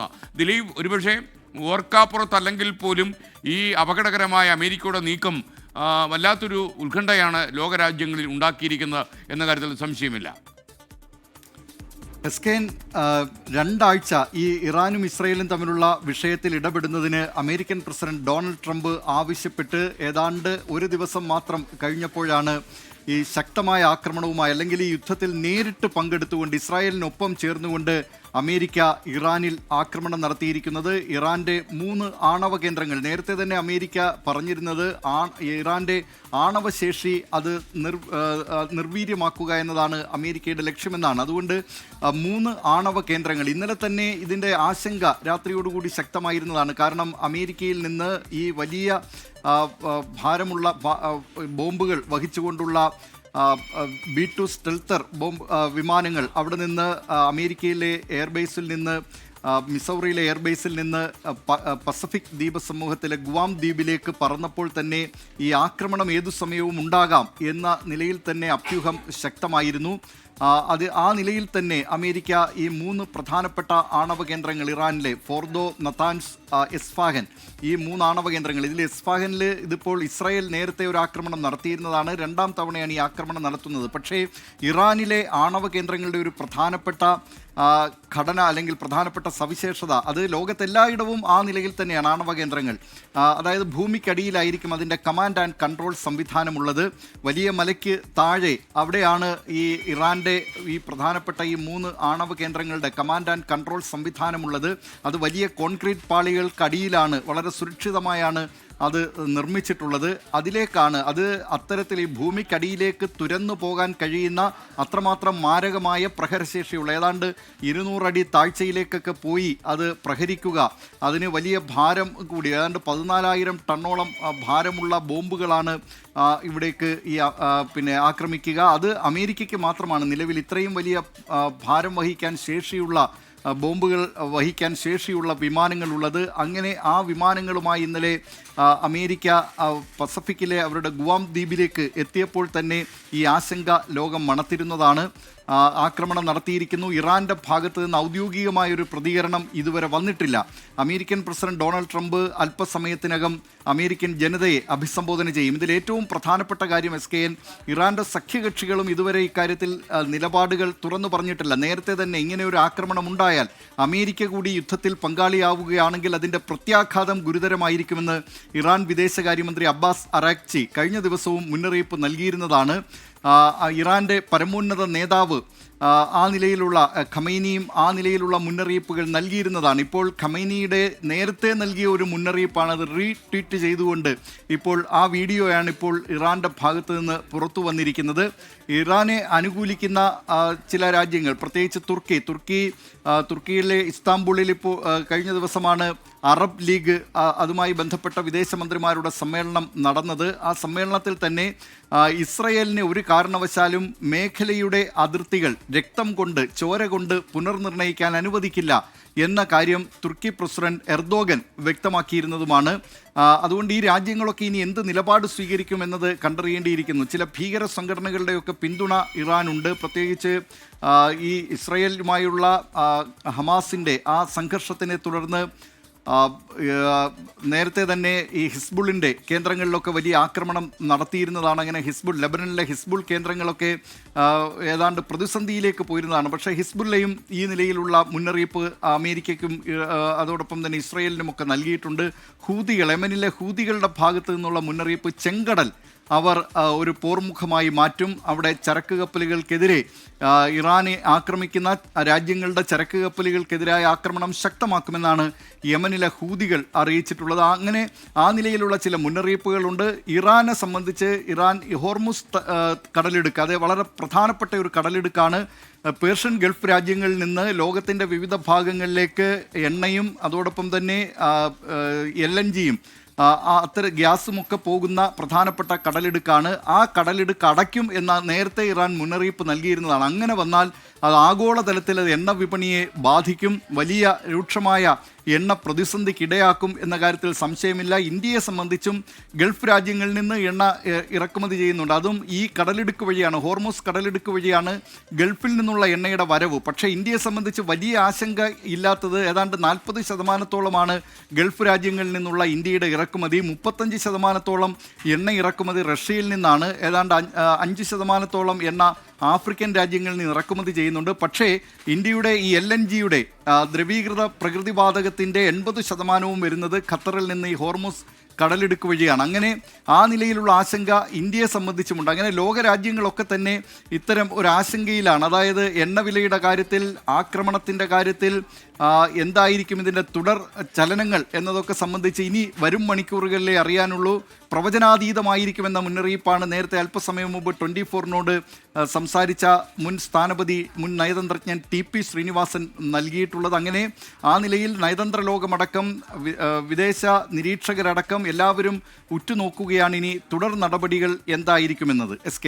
എന്ന്. ദിലീപ്, ഒരുപക്ഷെ ഓർക്കാപ്പുറത്തല്ലെങ്കിൽ പോലും ഈ അപകടകരമായ അമേരിക്കയുടെ നീക്കം വല്ലാത്തൊരു ഉത്കണ്ഠയാണ് ലോകരാജ്യങ്ങളിൽ ഉണ്ടാക്കിയിരിക്കുന്നത് എന്ന കാര്യത്തിൽ സംശയമില്ല. എസ്കേൻ, രണ്ടാഴ്ച ഈ ഇറാനും ഇസ്രയേലും തമ്മിലുള്ള വിഷയത്തിൽ ഇടപെടുന്നതിന് അമേരിക്കൻ പ്രസിഡന്റ് ഡൊണാൾഡ് ട്രംപ് ആവശ്യപ്പെട്ട് ഏതാണ്ട് ഒരു ദിവസം മാത്രം കഴിഞ്ഞപ്പോഴാണ് ഈ ശക്തമായ ആക്രമണവുമായി, അല്ലെങ്കിൽ ഈ യുദ്ധത്തിൽ നേരിട്ട് പങ്കെടുത്തുകൊണ്ട് ഇസ്രായേലിനൊപ്പം ചേർന്നുകൊണ്ട് അമേരിക്ക ഇറാനിൽ ആക്രമണം നടത്തിയിരിക്കുന്നത്. ഇറാന്റെ 3 ആണവ കേന്ദ്രങ്ങൾ, നേരത്തെ തന്നെ അമേരിക്ക പറഞ്ഞിരുന്നത് ഇറാന്റെ ആണവശേഷി അത് നിർവീര്യമാക്കുക എന്നതാണ് അമേരിക്കയുടെ ലക്ഷ്യമെന്നാണ്. അതുകൊണ്ട് 3 ആണവ കേന്ദ്രങ്ങൾ, ഇന്നലെ തന്നെ ഇതിൻ്റെ ആശങ്ക രാത്രിയോടുകൂടി ശക്തമായിരുന്നതാണ്. കാരണം അമേരിക്കയിൽ നിന്ന് ഈ വലിയ ഭാരമുള്ള ബോംബുകൾ വഹിച്ചുകൊണ്ടുള്ള B-2 സ്റ്റെൽത്തർ ബോംബ് വിമാനങ്ങൾ അവിടെ നിന്ന് അമേരിക്കയിലെ എയർബേസിൽ നിന്ന്, മിസൗറിയിലെ എയർബേസിൽ നിന്ന് പസഫിക് ദ്വീപ സമൂഹത്തിലെ ഗുവാം ദ്വീപിലേക്ക് പറന്നപ്പോൾ തന്നെ ഈ ആക്രമണം ഏതു സമയവും ഉണ്ടാകാം എന്ന നിലയിൽ തന്നെ അഭ്യൂഹം ശക്തമായിരുന്നു. ആ നിലയിൽ തന്നെ അമേരിക്ക ഈ 3 പ്രധാനപ്പെട്ട ആണവ കേന്ദ്രങ്ങൾ, ഇറാനിലെ ഫോർദോ, നതാൻസ്, എസ്ഫാഹൻ, ഈ 3 ആണവ കേന്ദ്രങ്ങൾ, ഇതിൽ എസ്ഫാഹനിൽ ഇതിപ്പോൾ ഇസ്രായേൽ നേരത്തെ ഒരു ആക്രമണം നടത്തിയിരുന്നതാണ്. 2ാം തവണയാണ് ഈ ആക്രമണം നടത്തുന്നത്. പക്ഷേ ഇറാനിലെ ആണവ കേന്ദ്രങ്ങളുടെ ഒരു പ്രധാനപ്പെട്ട ഘടന അല്ലെങ്കിൽ പ്രധാനപ്പെട്ട സവിശേഷത, അത് ലോകത്തെല്ലായിടവും ആ നിലയിൽ തന്നെയാണ് ആണവ കേന്ദ്രങ്ങൾ. അതായത് ഭൂമിക്കടിയിലായിരിക്കും അതിൻ്റെ കമാൻഡ് ആൻഡ് കൺട്രോൾ സംവിധാനമുള്ളത്. വലിയ മലയ്ക്ക് താഴെ അവിടെയാണ് ഈ ഇറാൻ്റെ ഈ പ്രധാനപ്പെട്ട ഈ 3 ആണവ കേന്ദ്രങ്ങളുടെ കമാൻഡ് ആൻഡ് കൺട്രോൾ സംവിധാനമുള്ളത്. അത് വലിയ കോൺക്രീറ്റ് പാളികൾക്കടിയിലാണ്, വളരെ സുരക്ഷിതമായാണ് അത് നിർമ്മിച്ചിട്ടുള്ളത്. അതിലേക്കാണ് അത് അത്തരത്തിൽ ഈ ഭൂമിക്കടിയിലേക്ക് തുരന്നു പോകാൻ കഴിയുന്ന അത്രമാത്രം മാരകമായ പ്രഹരശേഷിയുള്ള, ഏതാണ്ട് 200 അടി താഴ്ചയിലേക്കൊക്കെ പോയി അത് പ്രഹരിക്കുക, അതിന് വലിയ ഭാരം കൂടി, ഏതാണ്ട് 14,000 ടണ്ണോളം ഭാരമുള്ള ബോംബുകളാണ് ഇവിടേക്ക് ആക്രമിക്കുക. അത് അമേരിക്കയ്ക്ക് മാത്രമാണ് നിലവിൽ ഇത്രയും വലിയ ഭാരം വഹിക്കാൻ ശേഷിയുള്ള ബോംബുകൾ വഹിക്കാൻ ശേഷിയുള്ള വിമാനങ്ങളുള്ളത്. അങ്ങനെ ആ വിമാനങ്ങളുമായി ഇന്നലെ അമേരിക്ക പസഫിക്കിലെ അവരുടെ ഗുവാം ദ്വീപിലേക്ക് എത്തിയപ്പോൾ തന്നെ ഈ ആശങ്ക ലോകം മണത്തിരുന്നതാണ്. ആക്രമണം നടത്തിയിരിക്കുന്നു. ഇറാന്റെ ഭാഗത്ത് നിന്ന് ഔദ്യോഗികമായൊരു പ്രതികരണം ഇതുവരെ വന്നിട്ടില്ല. അമേരിക്കൻ പ്രസിഡന്റ് ഡൊണാൾഡ് ട്രംപ് അല്പസമയത്തിനകം അമേരിക്കൻ ജനതയെ അഭിസംബോധന ചെയ്യും. ഇതിൽ ഏറ്റവും പ്രധാനപ്പെട്ട കാര്യം എസ്കെഎൻ, ഇറാന്റെ സഖ്യകക്ഷികളും ഇതുവരെ ഇക്കാര്യത്തിൽ നിലപാടുകൾ തുറന്നു പറഞ്ഞിട്ടില്ല. നേരത്തെ തന്നെ ഇങ്ങനെ ഒരു ആക്രമണം ഉണ്ടായാൽ അമേരിക്ക കൂടി യുദ്ധത്തിൽ പങ്കാളിയാവുകയാണെങ്കിൽ അതിൻ്റെ പ്രത്യാഘാതം ഗുരുതരമായിരിക്കുമെന്ന് ഇറാൻ വിദേശകാര്യമന്ത്രി അബ്ബാസ് അറാക്ചി കഴിഞ്ഞ ദിവസവും മുന്നറിയിപ്പ് നൽകിയിരുന്നതാണ്. ഇറാന്റെ പരമോന്നത നേതാവ് ആ നിലയിലുള്ള ഖമൈനിയും ആ നിലയിലുള്ള മുന്നറിയിപ്പുകൾ നൽകിയിരുന്നതാണ്. ഇപ്പോൾ ഖമൈനിയുടെ നേരത്തെ നൽകിയ ഒരു മുന്നറിയിപ്പാണ് അത് റീട്വീറ്റ് ചെയ്തുകൊണ്ട് ഇപ്പോൾ ആ വീഡിയോയാണ് ഇപ്പോൾ ഇറാന്റെ ഭാഗത്ത് നിന്ന് പുറത്തു വന്നിരിക്കുന്നത്. ഇറാനെ അനുകൂലിക്കുന്ന ചില രാജ്യങ്ങൾ, പ്രത്യേകിച്ച് തുർക്കിയിലെ ഇസ്താംബുളിൽ ഇപ്പോൾ കഴിഞ്ഞ ദിവസമാണ് അറബ് ലീഗ് അതുമായി ബന്ധപ്പെട്ട വിദേശമന്ത്രിമാരുടെ സമ്മേളനം നടന്നത്. ആ സമ്മേളനത്തിൽ തന്നെ ഇസ്രയേലിനെ ഒരു കാരണവശാലും മേഖലയുടെ അതിർത്തികൾ രക്തം കൊണ്ട്, ചോര കൊണ്ട് പുനർനിർണയിക്കാൻ അനുവദിക്കില്ല എന്ന കാര്യം തുർക്കി പ്രസിഡന്റ് എർദോഗൻ വ്യക്തമാക്കിയിരുന്നതുമാണ്. അതുകൊണ്ട് ഈ രാജ്യങ്ങളൊക്കെ ഇനി എന്ത് നിലപാട് സ്വീകരിക്കുമെന്നത് കണ്ടറിയേണ്ടിയിരിക്കുന്നു. ചില ഭീകര സംഘടനകളുടെയൊക്കെ പിന്തുണ ഇറാനുണ്ട്. പ്രത്യേകിച്ച് ഈ ഇസ്രയേലുമായുള്ള ഹമാസിൻ്റെ ആ സംഘർഷത്തിനെ തുടർന്ന് നേരത്തെ തന്നെ ഈ ഹിസ്ബുളിൻ്റെ കേന്ദ്രങ്ങളിലൊക്കെ വലിയ ആക്രമണം നടത്തിയിരുന്നതാണ്. അങ്ങനെ ലെബനനിലെ ഹിസ്ബുൾ കേന്ദ്രങ്ങളൊക്കെ ഏതാണ്ട് പ്രതിസന്ധിയിലേക്ക് പോയിരുന്നതാണ്. പക്ഷേ ഹിസ്ബുള്ളയും ഈ നിലയിലുള്ള മുന്നറിയിപ്പ് അമേരിക്കയ്ക്കും അതോടൊപ്പം തന്നെ ഇസ്രയേലിനുമൊക്കെ നൽകിയിട്ടുണ്ട്. യമനിലെ ഹൂതികളുടെ ഭാഗത്തു നിന്നുള്ള മുന്നറിയിപ്പ്, ചെങ്കടൽ അവർ ഒരു പോർമുഖമായി മാറ്റും. അവിടെ ചരക്ക് കപ്പലുകൾക്കെതിരെ, ഇറാനെ ആക്രമിക്കുന്ന രാജ്യങ്ങളുടെ ചരക്ക് കപ്പലുകൾക്കെതിരായ ആക്രമണം ശക്തമാക്കുമെന്നാണ് യമനിലെ ഹൂതികൾ അറിയിച്ചിട്ടുള്ളത്. അങ്ങനെ ആ നിലയിലുള്ള ചില മുന്നറിയിപ്പുകളുണ്ട്. ഇറാനെ സംബന്ധിച്ച് ഇറാൻ ഹോർമുസ് കടലിടുക്ക്, അത് വളരെ പ്രധാനപ്പെട്ട ഒരു കടലിടുക്കാണ്. പേർഷ്യൻ ഗൾഫ് രാജ്യങ്ങളിൽ നിന്ന് ലോകത്തിൻ്റെ വിവിധ ഭാഗങ്ങളിലേക്ക് എണ്ണയും അതോടൊപ്പം തന്നെ LNGയും അത്തരം ഗ്യാസുമൊക്കെ പോകുന്ന പ്രധാനപ്പെട്ട കടലിടുക്കാണ്. ആ കടലിടുക്ക് അടയ്ക്കും എന്ന നേരത്തെ ഇറാൻ മുന്നറിയിപ്പ് നൽകിയിരുന്നതാണ്. അങ്ങനെ വന്നാൽ അത് ആഗോളതലത്തിൽ അത് എണ്ണ വിപണിയെ ബാധിക്കും. വലിയ രൂക്ഷമായ എണ്ണ പ്രതിസന്ധിക്കിടയാക്കും എന്ന കാര്യത്തിൽ സംശയമില്ല. ഇന്ത്യയെ സംബന്ധിച്ചും ഗൾഫ് രാജ്യങ്ങളിൽ നിന്ന് എണ്ണ ഇറക്കുമതി ചെയ്യുന്നുണ്ട്. അതും ഈ കടലിടുക്ക് വഴിയാണ്, ഹോർമൂസ് കടലിടുക്ക് വഴിയാണ് ഗൾഫിൽ നിന്നുള്ള എണ്ണയുടെ വരവ്. പക്ഷേ ഇന്ത്യയെ സംബന്ധിച്ച് വലിയ ആശങ്ക ഇല്ലാത്തത് ഏതാണ്ട് 40% ഗൾഫ് രാജ്യങ്ങളിൽ നിന്നുള്ള ഇന്ത്യയുടെ ഇറക്കുമതി. 35% എണ്ണ ഇറക്കുമതി റഷ്യയിൽ നിന്നാണ്. ഏതാണ്ട് 5% എണ്ണ ആഫ്രിക്കൻ രാജ്യങ്ങളിൽ നിന്ന് ഇറക്കുമതി ചെയ്യുന്നുണ്ട്. പക്ഷേ ഇന്ത്യയുടെ ഈ LNGയുടെ ദ്രവീകൃത പ്രകൃതിവാതകത്തിൻ്റെ 80% വരുന്നത് ഖത്തറിൽ നിന്ന് ഈ ഹോർമൂസ് കടലിടുക്ക് വഴിയാണ്. അങ്ങനെ ആ നിലയിലുള്ള ആശങ്ക ഇന്ത്യയെ സംബന്ധിച്ചുമുണ്ട്. അങ്ങനെ ലോകരാജ്യങ്ങളൊക്കെ തന്നെ ഇത്തരം ഒരു ആശങ്കയിലാണ്. അതായത് എണ്ണവിലയുടെ കാര്യത്തിൽ, ആക്രമണത്തിൻ്റെ കാര്യത്തിൽ എന്തായിരിക്കും ഇതിൻ്റെ തുടർ ചലനങ്ങൾ എന്നതൊക്കെ സംബന്ധിച്ച് ഇനി വരും മണിക്കൂറുകളിലേ അറിയാനുള്ളൂ. പ്രവചനാതീതമായിരിക്കുമെന്ന മുന്നറിയിപ്പാണ് നേരത്തെ അല്പസമയം മുമ്പ് 24നോട് സംസാരിച്ച മുൻ സ്ഥാനപതി, മുൻ നയതന്ത്രജ്ഞൻ TP ശ്രീനിവാസൻ നൽകിയിട്ടുള്ളത്. അങ്ങനെ ആ നിലയിൽ നയതന്ത്ര ലോകമടക്കം വിദേശ നിരീക്ഷകരടക്കം എല്ലാവരും ഉറ്റുനോക്കുകയാണ് ഇനി തുടർ നടപടികൾ എന്തായിരിക്കുമെന്നത്. SK